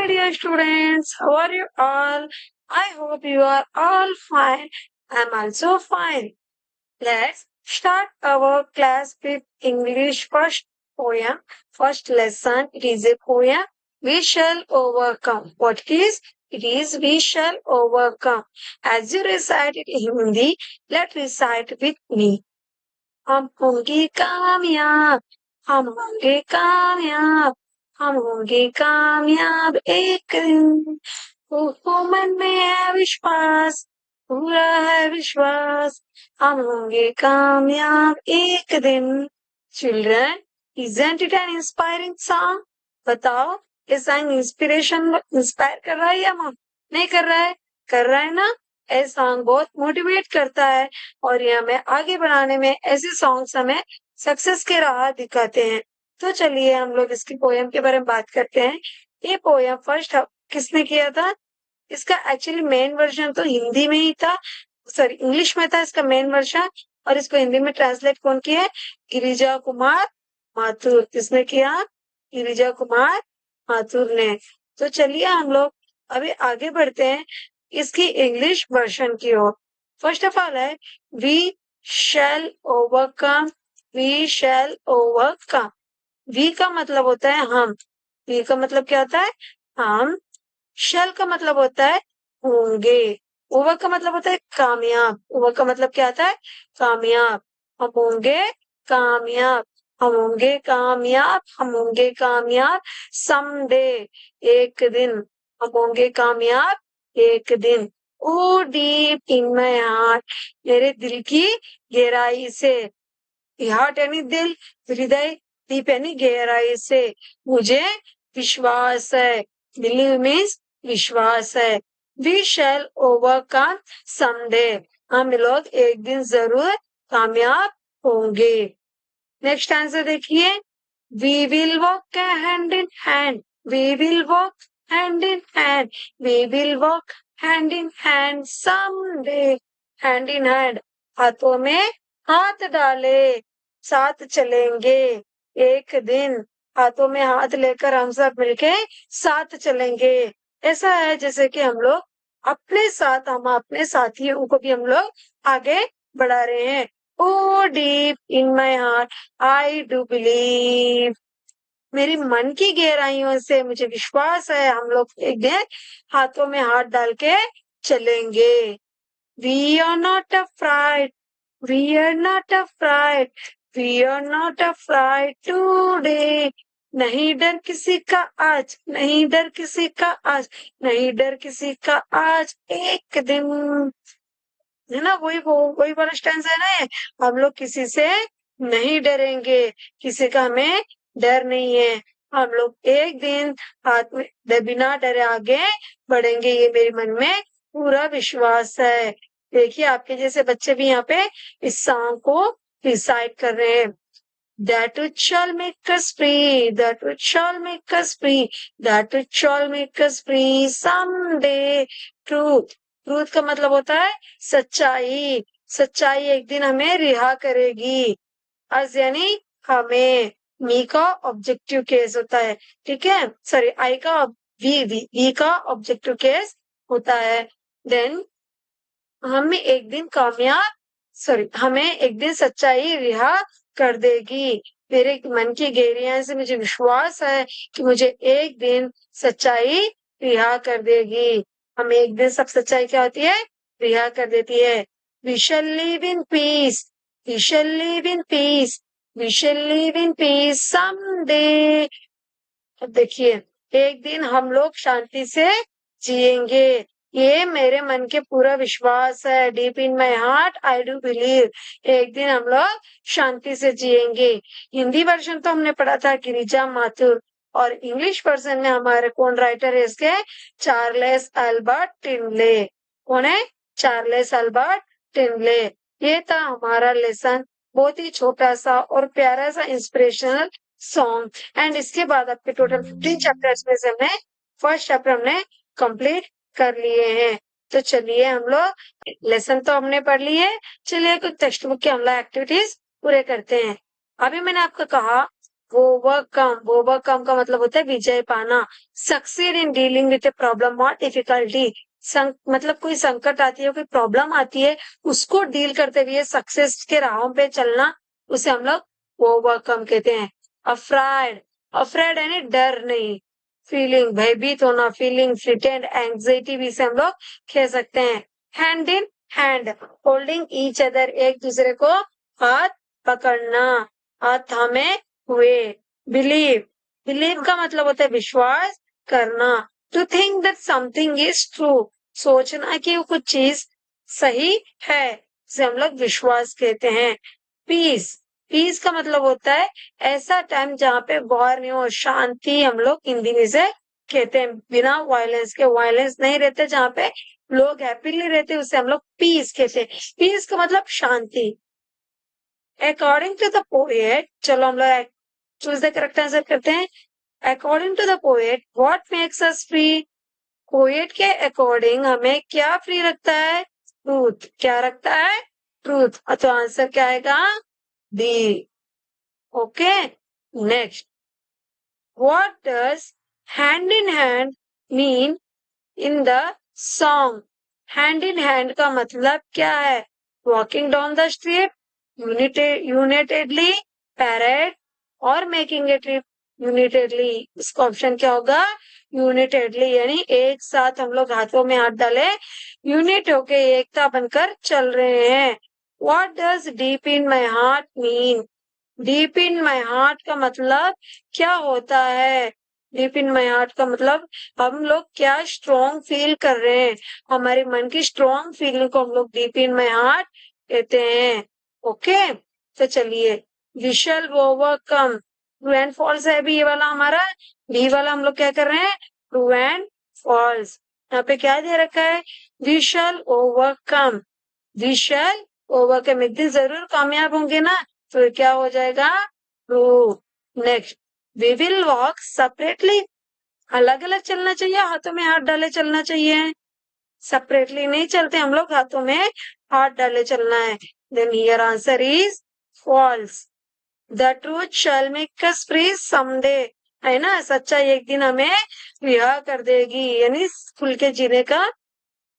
dear students, how are you all? I hope you are all fine. I'm also fine. Let's start our class with English first poem, first lesson. It is a poem. We shall overcome. What it is? It is we shall overcome. As you recite it in Hindi, let's recite with me. हम होंगे कामयाब, हम होंगे कामयाब, हम होंगे कामयाब एक दिन। वो मन में है विश्वास, पूरा है विश्वास, हम होंगे कामयाब एक दिन। Children, isn't it an inspiring song? बताओ, ये सॉन्ग इंस्पायर कर रहा है या नहीं कर रहा है? कर रहा है ना? ये सॉन्ग बहुत मोटिवेट करता है और ये हमें आगे बढ़ाने में ऐसे सॉन्ग्स हमें सक्सेस के राह दिखाते हैं। तो चलिए हम लोग इसकी पोयम के बारे में बात करते हैं। ये पोयम फर्स्ट किसने किया था? इसका एक्चुअली मेन वर्जन तो हिंदी में ही था, सॉरी इंग्लिश में था इसका मेन वर्जन, और इसको हिंदी में ट्रांसलेट कौन किया है? गिरिजा कुमार माथुर। किसने किया? गिरिजा कुमार माथुर ने। तो चलिए हम लोग अभी आगे बढ़ते हैं इसकी इंग्लिश वर्जन की ओर। फर्स्ट ऑफ ऑल है we shall overcome, we shall overcome. We का मतलब होता है हम, वी का मतलब क्या होता है? हम। शैल का मतलब होता है होंगे, ओवर का मतलब होता है कामयाब, ओवर का मतलब क्या आता है? कामयाब। हम होंगे कामयाब, हम होंगे कामयाब, हम होंगे कामयाब समडे, एक दिन। हम होंगे कामयाब एक दिन। ओ डीप इन माय हार्ट, मेरे दिल की गहराई से। हार्ट यानी दिल, हृदय, डीप यानी गहराई से मुझे विश्वास है। बिलीव मीन्स विश्वास है। वी शैल ओवरकम समडे, हम लोग एक दिन जरूर कामयाब होंगे। नेक्स्ट आंसर देखिए, we will walk hand in hand, we will walk hand in hand, we will walk hand in hand someday. Hand in hand, हाथों में हाथ डाले साथ चलेंगे एक दिन। हाथों में हाथ लेकर हम सब मिलके साथ चलेंगे। ऐसा है जैसे कि हम लोग अपने साथ, हम अपने साथियों को भी हम लोग आगे बढ़ा रहे हैं। Oh deep in my heart I do believe, मेरी मन की गहराइयों से मुझे विश्वास है हम लोग एक दिन हाथों में हाथ डाल के चलेंगे। We are not afraid, we are not afraid, we are not afraid today, नहीं डर किसी का आज, नहीं डर किसी का आज, नहीं डर किसी का आज एक दिन। है ना, वही वाला स्टैंजा है ना ये। हम लोग किसी से नहीं डरेंगे, किसी का हमें डर नहीं है। हम लोग एक दिन हाथ में बिना डरे आगे बढ़ेंगे, ये मेरे मन में पूरा विश्वास है। देखिए आपके जैसे बच्चे भी यहाँ पे इस सॉन्ग को रिसाइट कर रहे हैं। That which shall make us free, that which shall make us free, that which shall make us free someday. Truth, truth का मतलब होता है सच्चाई, सच्चाई एक दिन हमें रिहा करेगी। अस यानी हमें, मी का ऑब्जेक्टिव केस होता है, ठीक है, सॉरी आई का, वी का ऑब्जेक्टिव केस होता है। देन हमें एक दिन कामयाब, सॉरी हमें एक दिन सच्चाई रिहा कर देगी। मेरे मन की गहराइयों से मुझे विश्वास है कि मुझे एक दिन सच्चाई रिहा कर देगी। हमें एक दिन सब सच्चाई क्या होती है? रिहा कर देती है। We shall live in peace, we shall live in peace, we shall live in peace someday. अब देखिए, एक दिन हम लोग शांति से जिएंगे, ये मेरे मन के पूरा विश्वास है। Deep in my heart I do believe, एक दिन हम लोग शांति से जिएंगे। हिंदी वर्जन तो हमने पढ़ा था गिरिजा माथुर, और इंग्लिश वर्जन में हमारे कौन राइटर है इसके? Charles Albert Tindley. कौन है? Charles Albert Tindley. ये था हमारा लेसन, बहुत ही छोटा सा और प्यारा सा इंस्पिरेशनल सॉन्ग। एंड इसके बाद आपके टोटल 15 चैप्टर्स में से हमने फर्स्ट चैप्टर हमने कंप्लीट कर लिए हैं। तो चलिए हम लोग लेसन तो हमने पढ़ लिए, चलिए कुछ टेक्स्ट बुक के हम लोग एक्टिविटीज पूरे करते हैं। अभी मैंने आपको कहा ओवरकम का मतलब होता है विजय पाना। Succeed in dealing with a problem और डिफिकल्टी, मतलब कोई संकट आती है, कोई प्रॉब्लम आती है, उसको डील करते हुए सक्सेस के राहों पे चलना, उसे हम लोग ओवरकम कहते हैं। अफ्राइड, अफ्राइड यानी डर नहीं, फीलिंग भयभीत होना, फीलिंग फ्रिटेंड, एंग्जाइटी भी से हम लोग कह सकते हैं। Hand in hand, holding each other, एक दूसरे को हाथ पकड़ना, हाथ थामे हुए। बिलीव, बिलीव का मतलब होता है विश्वास करना। To think that something is true, सोचना कि वो कुछ चीज सही है, उसे हम लोग विश्वास कहते हैं। पीस, पीस का मतलब होता है ऐसा टाइम जहाँ पे वॉर नहीं हो, शांति हम लोग हिंदी में से कहते हैं, बिना वायलेंस के, वायलेंस नहीं रहते, जहाँ पे लोग हैप्पीली रहते, उसे हम लोग पीस कहते हैं। पीस का मतलब शांति। अकॉर्डिंग टू द पोएट, चलो हम लोग चूज द करेक्ट आंसर करते हैं। According to the poet, what makes us free? Poet के अकॉर्डिंग हमें क्या फ्री रखता है? ट्रूथ। क्या रखता है? ट्रूथ। तो आंसर क्या आएगा? D. Okay, next, what does hand in hand mean in the song? Hand in hand का मतलब क्या है? Walking down the street, unitedly, parade, और मेकिंग ए ट्रिप। यूनाइटेडली, इसका ऑप्शन क्या होगा? यूनाइटेडली, यानी एक साथ हम लोग हाथों में हाथ डाले, यूनिट होके एकता बनकर चल रहे हैं। What does deep in my heart mean? Deep in my heart का मतलब क्या होता है? डीप इन माई हार्ट का मतलब हम लोग क्या स्ट्रॉन्ग फील कर रहे हैं, हमारे मन की स्ट्रॉन्ग फीलिंग को हम लोग डीप इन माई हार्ट कहते हैं। ओके, तो चलिए, we shall overcome, true and false है अभी ये वाला हमारा। बी वाला हम लोग क्या कर रहे हैं? True and false. यहाँ पे क्या दे रखा है? We shall overcome, we shall overcome, एक दिन जरूर कामयाब होंगे ना, तो क्या हो जाएगा? True. Next, we will walk separately, अलग अलग चलना चाहिए, हाथों में हाथ डाले चलना चाहिए, सेपरेटली नहीं चलते हम लोग, हाथों में हाथ डाले चलना है। Then here answer is false. The truth shall make us free someday, है ना, सच्चाई एक दिन हमें रिहा कर देगी, यानी खुल के जीने का,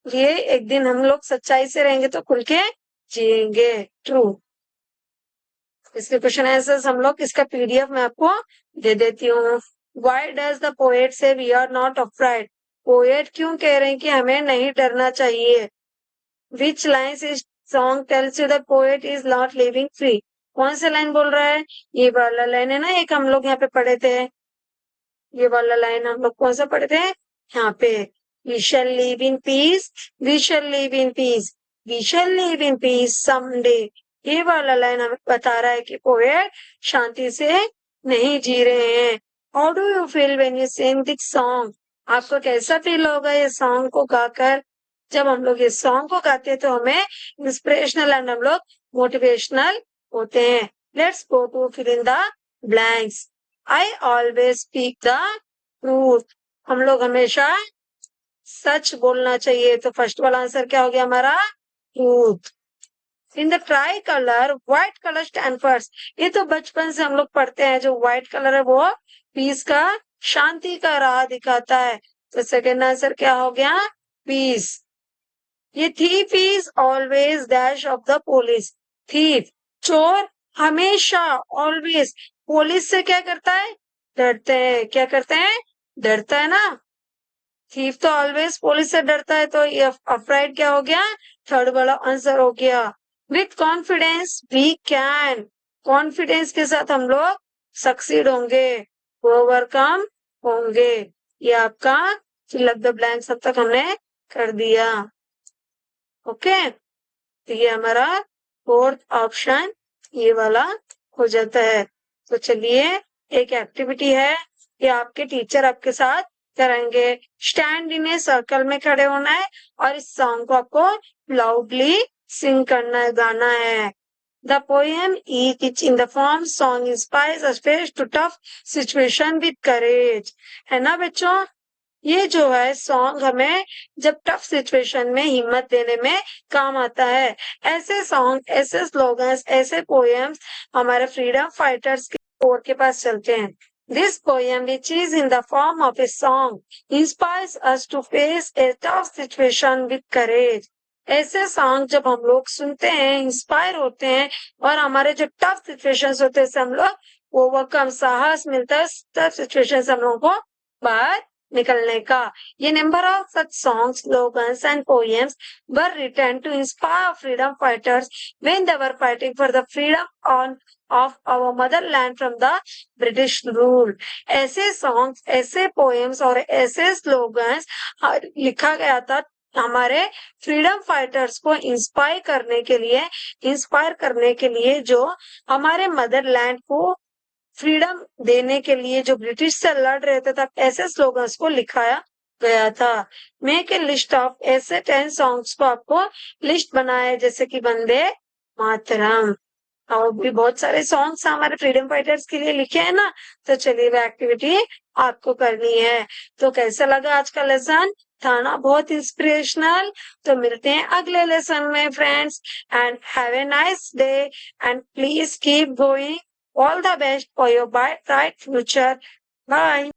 ये एक दिन हम लोग सच्चाई से रहेंगे तो खुल के जिएंगे। ट्रू। इसके क्वेश्चन आंसर्स हम लोग, इसका पीडीएफ मैं आपको दे देती हूँ। Why does the poet say we are not afraid? Poet क्यों कह रहे हैं कि हमें नहीं डरना चाहिए? Which lines is song tells you the poet is not living free? कौन सा लाइन बोल रहा है? ये वाला लाइन है ना, एक हम लोग यहाँ पे पढ़े थे, ये वाला लाइन हम लोग कौन सा पढ़े थे? यहाँ पे, we shall live in peace, we shall live in peace, we shall live in peace someday। ये वाला लाइन हमें बता रहा है कि पोएट शांति से नहीं जी रहे हैं। How do you feel when you sing this song? आपको कैसा फील होगा ये सॉन्ग को गाकर? जब हम लोग ये सॉन्ग को गाते हैं तो हमें इंस्पिरेशनल एंड हम लोग मोटिवेशनल होते हैं। Let's go to fill in the blanks. I always speak the truth, हम लोग हमेशा सच बोलना चाहिए, तो फर्स्ट वाला आंसर क्या हो गया हमारा? Truth. In the try colour, white colour stand first, ये तो बचपन से हम लोग पढ़ते हैं, जो व्हाइट कलर है वो पीस का, शांति का राह दिखाता है, तो सेकेंड आंसर क्या हो गया? पीस। ये thief is always dash of the police, thief, चोर, हमेशा, ऑलवेज, पुलिस से क्या करता है? डरते हैं। क्या करते हैं? डरता है ना। थीफ तो ऑलवेज पुलिस से डरता है, तो ये अफ्राइड क्या हो गया? थर्ड वाला आंसर हो गया। With confidence we can, confidence के साथ हम लोग सक्सीड होंगे, ओवरकम होंगे। ये आपका फिल द ब्लैंक्स अब तक हमने कर दिया। ओके, तो ये हमारा फोर्थ ऑप्शन ये वाला हो जाता है। तो चलिए, एक एक्टिविटी है, ये आपके टीचर आपके साथ कराएंगे। स्टैंड इन ए सर्कल में खड़े होना है और इस सॉन्ग को आपको लाउडली सिंग करना है, गाना है। The poem each in the form song inspires us face to tough situation with courage, है ना बच्चों? ये जो है सॉन्ग हमें जब टफ सिचुएशन में हिम्मत देने में काम आता है। ऐसे सॉन्ग, ऐसे स्लोगन्स, ऐसे पोएम्स हमारे फ्रीडम फाइटर्स और के पास चलते हैं। This poem, which is in the form of a song, inspires us to face a tough situation with courage. ऐसे सॉन्ग जब हम लोग सुनते हैं, इंस्पायर होते हैं और हमारे जो टफ सिचुएशंस होते हैं, हम लोग ओवरकम साहस मिलता है टफ सिचुएशन से हम लोगों को बाहर निकलने का। ये number of such songs, slogans and poems were written to inspire freedom fighters when they were fighting for the freedom on of our motherland from the British rule. ऐसे सॉन्ग्स, ऐसे पोएम्स और ऐसे स्लोगन्स लिखा गया था हमारे freedom fighters को inspire करने के लिए जो हमारे मदरलैंड को फ्रीडम देने के लिए जो ब्रिटिश से लड़ रहे थे, तब ऐसे स्लोगन्स को लिखाया गया था। मेक ए लिस्ट ऑफ ऐसे 10 सॉन्ग्स को आपको लिस्ट बनाए, जैसे कि वंदे मातरम। और भी बहुत सारे सॉन्ग्स हमारे फ्रीडम फाइटर्स के लिए लिखे हैं ना, तो चलिए वो एक्टिविटी आपको करनी है। तो कैसा लगा आज का लेसन? था ना बहुत इंस्पिरेशनल? तो मिलते हैं अगले लेसन में friends, and have a nice day and please keep going. All the best for your bright future. Bye.